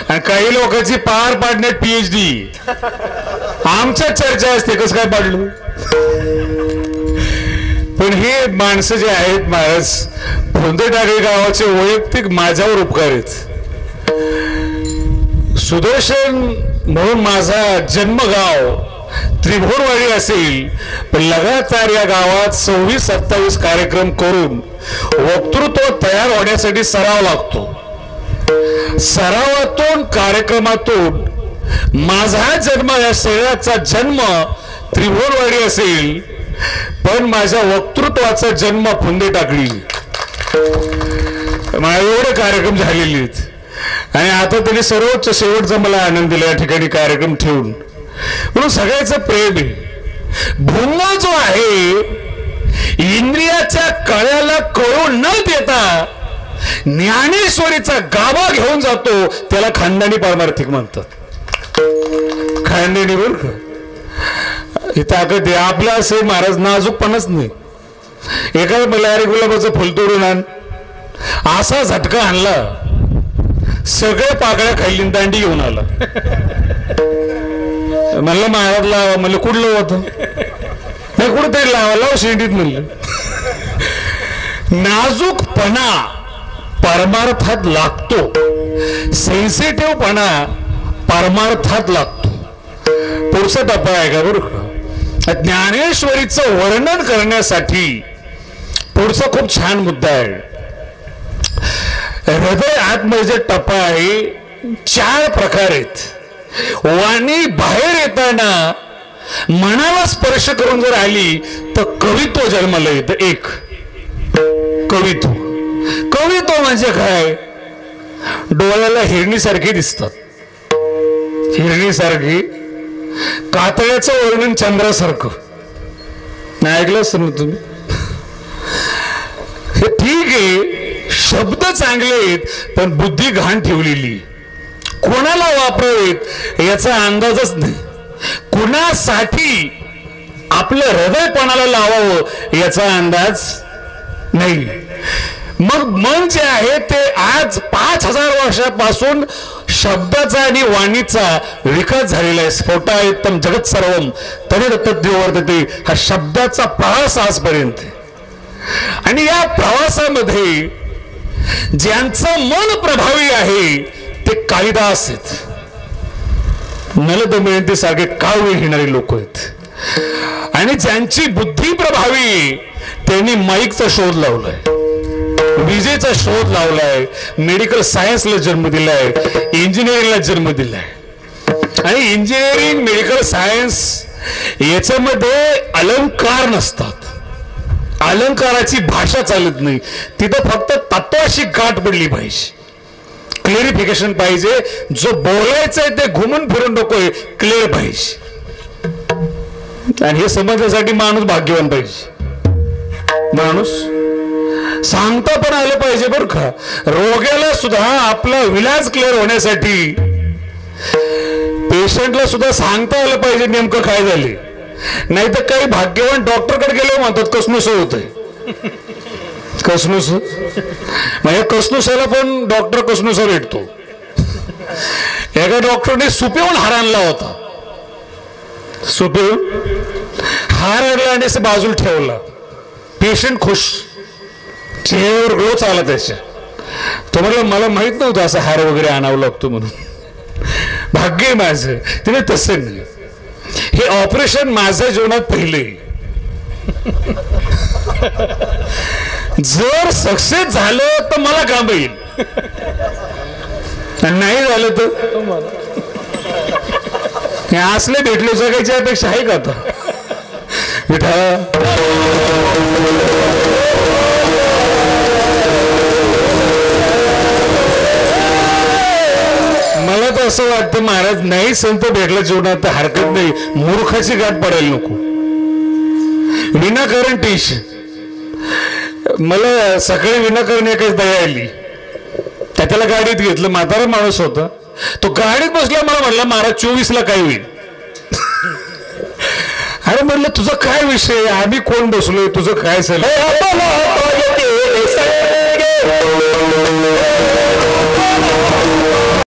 आणि काही लोकांची पार पाडण्यात PhD. आमच्या चर्चा असते कसं काय पाडलं. पण हे माणसं जे आहेत महाराज फुंदेटाकळी गावाचे वैयक्तिक माझ्यावर उपकार आहेत. सुदर्शन म्हणून माझा जन्मगाव त्रिभुवनवाडी असेल, पण लगातार या गावात 26-27 कार्यक्रम करून वक्तृत्व तयार होण्यासाठी सराव लागतो. सरावातून कार्यक्रमातून माझा जन्म या शहराचा जन्म त्रिभुवनवाडी असेल, पण माझ्या वक्तृत्वाचा जन्म फुंदेटाकळी. मला एवढे कार्यक्रम झालेले आहेत आणि आता त्यांनी सर्वोच्च शेवटचा मला आनंद दिला या ठिकाणी कार्यक्रम ठेवून. म्हणून सगळ्याचं प्रेम आहे. भुंग जो आहे इंद्रियाच्या कळ्याला कळून न देता ज्ञानेश्वरीचा गाभा घेऊन जातो, त्याला खानदानी पारमार्थिक म्हणतात. खानदानी बरं का, ही ताकद आहे. आपला असे महाराज नाजूकपणाच नाही. एखादा मला अरे गुलाबाचं फुल तोडून आण, असा झटका आणला, सगळे पाकळ्या खाल्ली दांडी घेऊन आला. म्हणलं महाराज लावा, म्हणलं कुठलं होतं नाही, कुठेतरी लावा, लाव शेंडीत म्हणलं. नाजूकपणा परमार्थात लागतो, सेन्सिटिव्हपणा परमार्थात लागतो. पुढचा टप्पा आहे का बरं का, ज्ञानेश्वरीचं वर्णन करण्यासाठी पुढचा खूप छान मुद्दा आहे. हृदय आतमध्ये टप्पा आहे, 4 प्रकार आहेत. वाणी बाहेर येताना मनाला स्पर्श करून जर आली तर कवित्व जन्माला येतं. एक कवित्व. कवित्व म्हणजे काय, डोळ्याला हिरणीसारखी दिसतात, हिरणीसारखी. कातळ्याचं वर्णन चंद्रासारखं. नाही ऐकलं असतं ना तुम्ही. हे ठीक आहे, शब्द चांगले आहेत, पण बुद्धी घाण ठेवलेली. कोणाला वापरावेत याचा अंदाजच नाही, कुणासाठी आपलं हृदय कोणाला लावावं याचा अंदाज नाही. मग मन जे आहे ते आज 5000 वर्षापासून शब्दाचा आणि वाणीचा विकास झालेला आहे. स्फोटायत्तम जगत सर्वम तरी दत्तद्योवर्तते, हा शब्दाचा प्रवास आजपर्यंत. आणि या प्रवासामध्ये ज्यांचं मन प्रभावी आहे ते कालिदास आहेत, नल दमयंती सारखे काव्य घेणारे लोक आहेत. आणि ज्यांची बुद्धी प्रभावी, त्यांनी माईकचा शोध लावलाय, विजेचा शोध लावलाय, मेडिकल सायन्सला जन्म दिलाय, इंजिनिअरिंगला जन्म दिलाय. आणि इंजिनिअरिंग मेडिकल सायन्स याच्यामध्ये अलंकार नसतात, अलंकाराची भाषा चालत नाही. तिथं फक्त तत्वाशी गाठ पडली पाहिजे, क्लिअरिफिकेशन पाहिजे. जो बोलायचंय ते घुमून फिरून नकोय, क्लिअर पाहिजे. आणि हे समजण्यासाठी माणूस भाग्यवान पाहिजे. माणूस सांगता पण आलं पाहिजे बरं का. रोग्याला सुद्धा आपला विलाज क्लिअर होण्यासाठी पेशंटला सुद्धा सांगता आलं पाहिजे नेमकं काय झाले. नाही तर काही भाग्यवान डॉक्टरकडे गेले म्हणतात कसनुस होतंय. कसनुस म्हणजे कसनुसाला पण डॉक्टर कसनुसा भेटतो. एका डॉक्टरने सुपेहून हार आणला होता, सुपेहून हार आणला आणि असं बाजूला ठेवला. पेशंट खुश, चेहऱ्यावर ग्लो चालला त्याच्या. तो म्हटलं मला माहित नव्हतं असं हार वगैरे आणावं लागतो म्हणून. भाग्य माझं. तिने तसं नाही, हे ऑपरेशन माझ्या जीवनात पहिले. जर सक्सेस झालं तर मला काम येईल, नाही झालं तर हे असले भेटले जगायची अपेक्षा आहे का आता. मला तर असं वाटतं महाराज, नाही संत भेटला जीवनात तर हरकत नाही, मूर्खाची गाठ पडायला नको. विनाकारण टेन्शन. मला सकाळी विनाकारण एकच दया आली, त्याला गाडीत घेतलं. म्हातारा माणूस होता, तो गाडीत बसला. मला म्हणला महाराज 24ला काय होईल. अरे म्हणलं तुझा काय विषय, आम्ही कोण बसलोय, तुझं काय चाललंय.